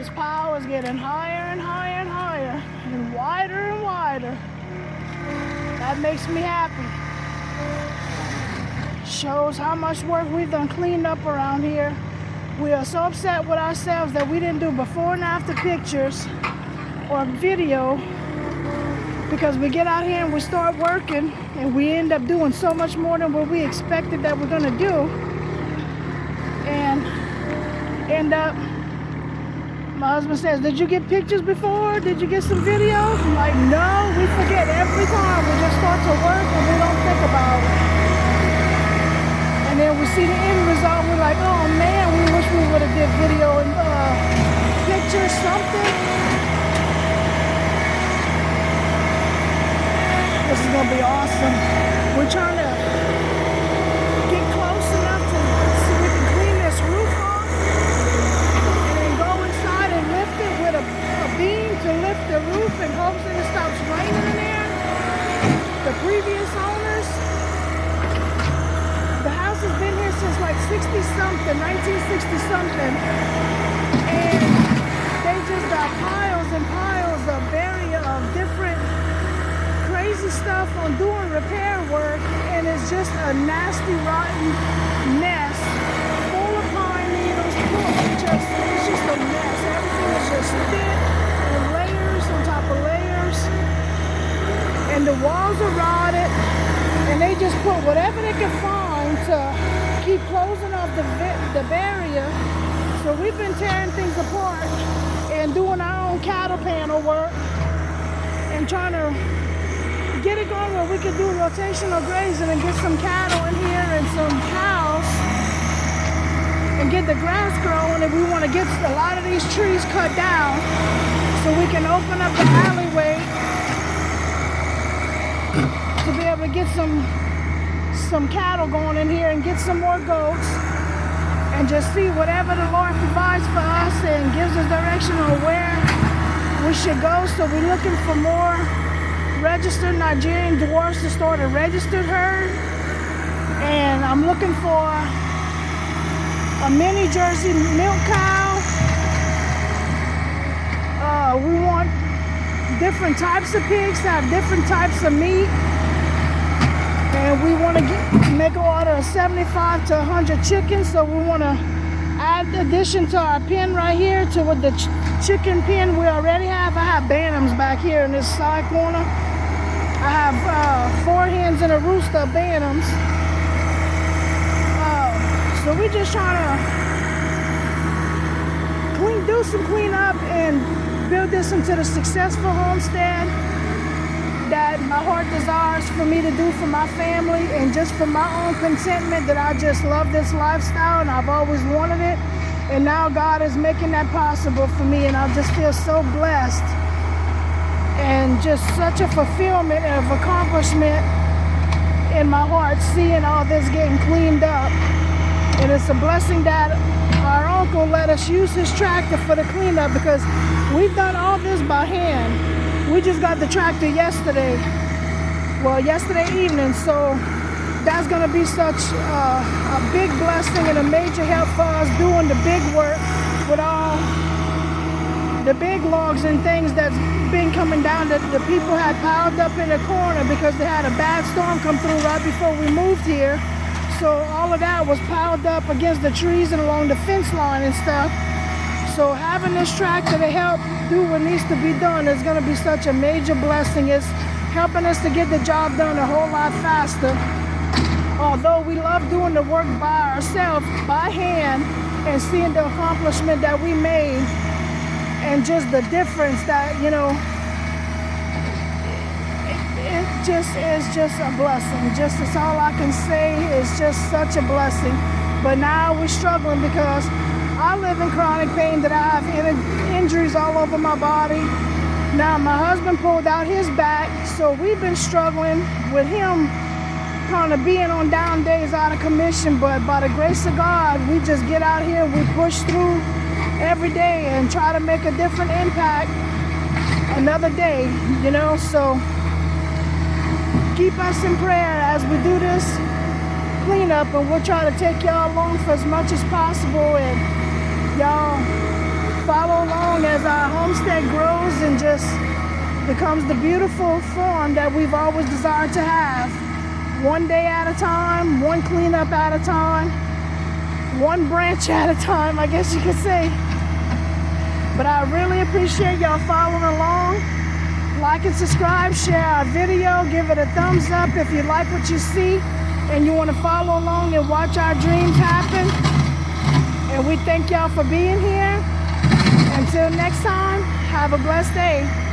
This pile is getting higher and higher and higher and wider. That makes me happy. Shows how much work we've done cleaned up around here. We are so upset with ourselves that we didn't do before and after pictures or video, because we get out here and we start working and we end up doing so much more than what we expected that we're gonna do, and end up, my husband says, did you get pictures before? Did you get some videos? I'm like, no, we forget every time. We just start to work and we don't think about it. And then we see the end result, we're like, oh man, we wish we would have did video and pictures, something. This is gonna be awesome. We're trying to get close enough to so we can clean this roof off and then go inside and lift it with a beam to lift the roof in hopes that it stops raining in there. The previous owners, the house has been here since like 60-something, 1960-something, and they just got piles and piles of different crazy stuff on doing repair work, and it's just a nasty, rotten mess full of pine needles. It's just a mess. Everything is just thick and layers on top of layers, and the walls are rotted, and they just put whatever they can find to keep closing off the barrier. So we've been tearing things apart and doing our own cattle panel work and trying to get it going where we can do rotational grazing and get some cattle in here and some cows and get the grass growing. And we want to get a lot of these trees cut down so we can open up the alleyway to be able to get some cattle going in here and get some more goats and just see whatever the Lord provides for us and gives us direction on where we should go. So we're looking for more registered Nigerian dwarfs to start a registered herd, and I'm looking for a mini Jersey milk cow. We want different types of pigs to have different types of meat, and we want to make an order of 75 to 100 chickens. So we want to add addition to our pen right here to what the chicken pen we already have. I have bantams back here in this side corner. I have 4 hens and a rooster of bantams. So we're just trying to do some cleanup and build this into the successful homestead that my heart desires for me to do for my family, and just for my own contentment, that I just love this lifestyle and I've always wanted it. And now God is making that possible for me, and I just feel so blessed and just such a fulfillment of accomplishment in my heart, seeing all this getting cleaned up. And it's a blessing that our uncle let us use his tractor for the cleanup, because we've done all this by hand. We just got the tractor yesterday evening, so that's going to be such a big blessing and a major help for us doing the big work with all the big logs and things that's been coming down that the people had piled up in the corner because they had a bad storm come through right before we moved here. So all of that was piled up against the trees and along the fence line and stuff. So having this tractor to help do what needs to be done is going to be such a major blessing. It's helping us to get the job done a whole lot faster. Although we love doing the work by ourselves, by hand, and seeing the accomplishment that we made, and just the difference that, it just is just a blessing. That's all I can say. It's just such a blessing. But now we're struggling because I live in chronic pain, that I have injuries all over my body. Now my husband pulled out his back, so we've been struggling with him kind of being on down days, out of commission. But by the grace of God, we just get out here, we push through every day and try to make a different impact another day, so keep us in prayer as we do this cleanup, and we'll try to take y'all along for as much as possible, and y'all follow along along as our homestead grows and just becomes the beautiful farm that we've always desired to have. One day at a time, one cleanup at a time, one branch at a time, I guess you could say. But I really appreciate y'all following along. Like and subscribe, share our video, give it a thumbs up if you like what you see and you want to follow along and watch our dreams happen. And we thank y'all for being here. Until next time, have a blessed day.